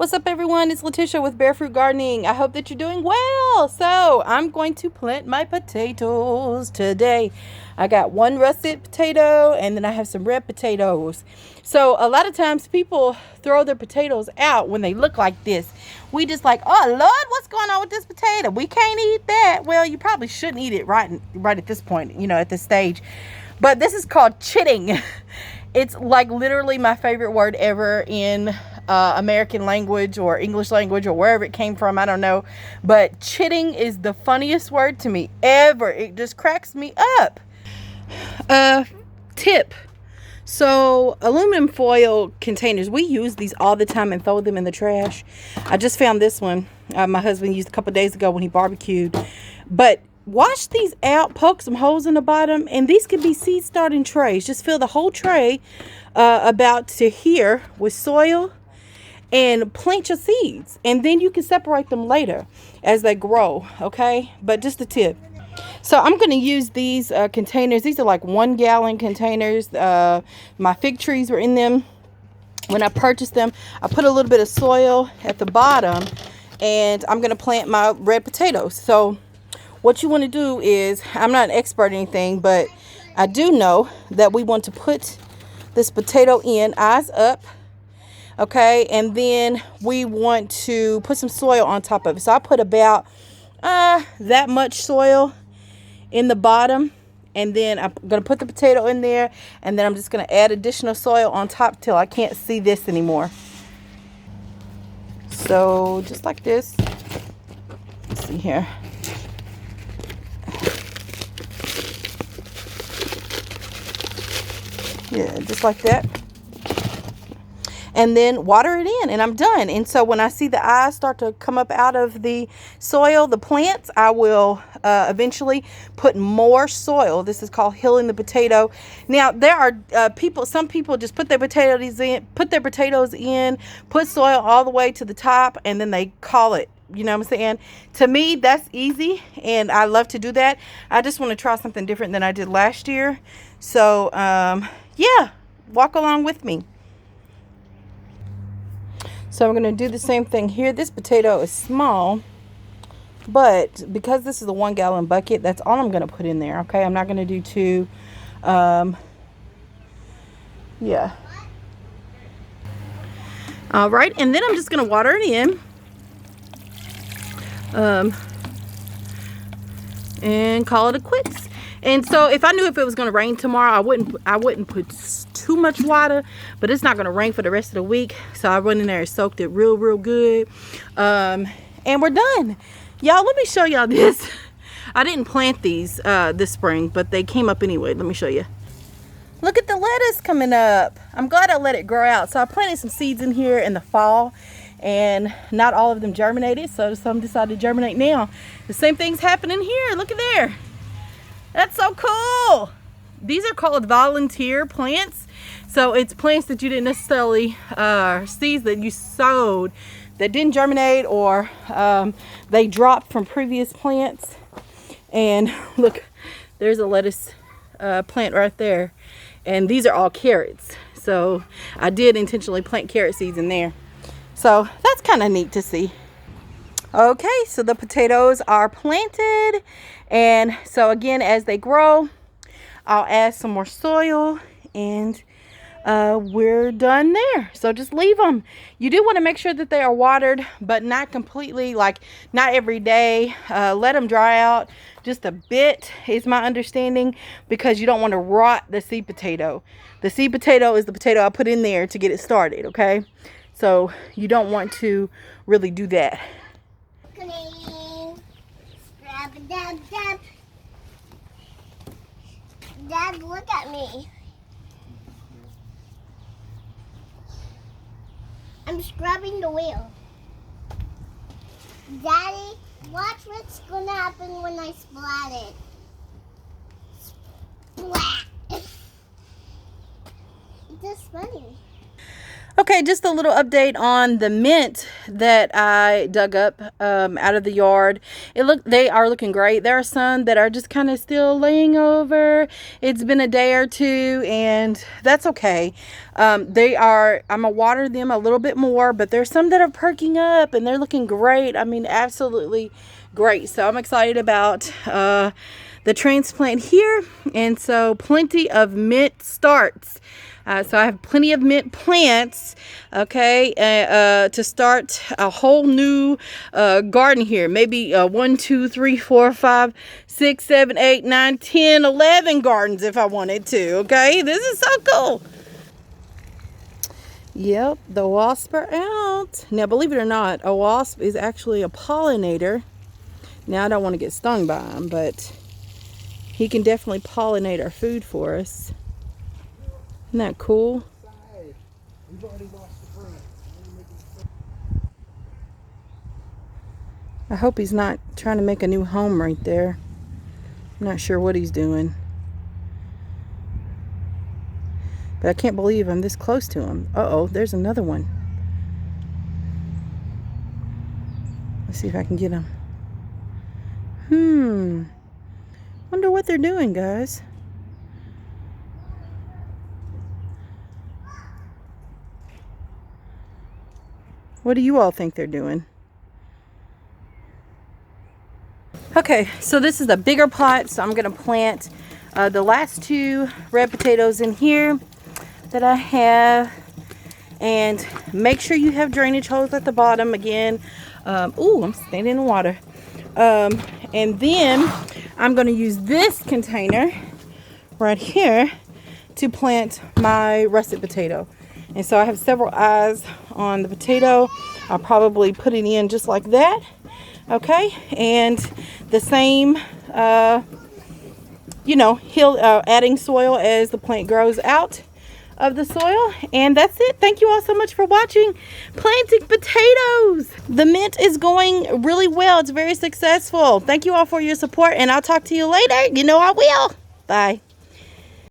What's up, everyone? It's Letitia with Barefoot Gardening. I hope that you're doing well. So I'm going to plant my potatoes today. I got one russet potato and then I have some red potatoes. So a lot of times people throw their potatoes out when they look like this. We just like, oh Lord, what's going on with this potato? We can't eat that. Well, you probably shouldn't eat it right at this point, at this stage. But this is called chitting. It's like literally my favorite word ever in American language or English language or wherever it came from. I don't know. But chitting is the funniest word to me ever. It just cracks me up. Tip. So aluminum foil containers, we use these all the time and throw them in the trash. I just found this one. My husband used a couple days ago when he barbecued. But wash these out, poke some holes in the bottom, and these could be seed starting trays. Just fill the whole tray about to here with soil and plant your seeds, and then you can separate them later as they grow. Okay, but just a tip. So I'm going to use these containers. These are like 1 gallon containers. My fig trees were in them when I purchased them. I put a little bit of soil at the bottom, and I'm going to plant my red potatoes. So what you want to do is, I'm not an expert or anything, but I do know that we want to put this potato in, eyes up, okay? And then we want to put some soil on top of it. So I put about that much soil in the bottom, and then I'm going to put the potato in there, and then I'm just going to add additional soil on top till I can't see this anymore. So just like this. Let's see here. Yeah, just like that. And then water it in, and I'm done. And so when I see the eyes start to come up out of the soil, the plants, I will eventually put more soil. This is called healing the potato. Now there are some people just put their potatoes in, put soil all the way to the top, and then they call it. You know what I'm saying? To me, that's easy, and I love to do that. I just want to try something different than I did last year. So yeah, walk along with me. So I'm going to do the same thing here. This potato is small, but because this is a 1 gallon bucket, that's all I'm going to put in there. Okay, I'm not going to do 2. Yeah. All right, and then I'm just going to water it in. And call it a quits. And so if I knew if it was going to rain tomorrow, I wouldn't put too much water, but it's not going to rain for the rest of the week. So I went in there and soaked it real good. And we're done. Y'all, let me show y'all this. I didn't plant these this spring, but they came up anyway. Let me show you. Look at the lettuce coming up. I'm glad I let it grow out. So I planted some seeds in here in the fall, and not all of them germinated, so some decided to germinate now. The same thing's happening here. Look at there. That's so cool. These are called volunteer plants. So it's plants that you didn't necessarily, seeds that you sowed that didn't germinate, or they dropped from previous plants. And look, there's a lettuce plant right there. And these are all carrots. So I did intentionally plant carrot seeds in there. So that's kind of neat to see. Okay, so the potatoes are planted, and so again, as they grow, I'll add some more soil, and we're done there. So just leave them. You do want to make sure that they are watered, but not completely, like not every day. Let them dry out just a bit is my understanding, because you don't want to rot the seed potato. The seed potato is the potato I put in there to get it started, okay? So you don't want to really do that. Dad, look at me. I'm scrubbing the wheel. Daddy, watch what's gonna happen when I splat it. Splat. It's just funny. Okay, just a little update on the mint that I dug up out of the yard. They are looking great. There are some that are just kind of still laying over. It's been a day or two, and that's okay. I'm gonna water them a little bit more, but there's some that are perking up and they're looking great. I mean, absolutely great. So I'm excited about the transplant here, and so plenty of mint starts. So I have plenty of mint plants, okay, to start a whole new garden here. Maybe 1, 2, 3, 4, 5, 6, 7, 8, 9, 10, 11 gardens if I wanted to, okay? This is so cool. Yep, the wasps are out. Now, believe it or not, a wasp is actually a pollinator. Now, I don't want to get stung by him, but he can definitely pollinate our food for us. Isn't that cool? I hope he's not trying to make a new home right there. I'm not sure what he's doing. But I can't believe I'm this close to him. Uh-oh, there's another one. Let's see if I can get him. Wonder what they're doing, guys. What do you all think they're doing? Okay, so this is a bigger pot, so I'm gonna plant the last 2 red potatoes in here that I have. And make sure you have drainage holes at the bottom again. Ooh, I'm standing in the water. And then I'm gonna use this container right here to plant my russet potato. And so I have several eyes on the potato. I'll probably put it in just like that. Okay, and the same, adding soil as the plant grows out of the soil. And that's it. Thank you all so much for watching Planting Potatoes. The mint is going really well. It's very successful. Thank you all for your support, and I'll talk to you later. You know I will. Bye.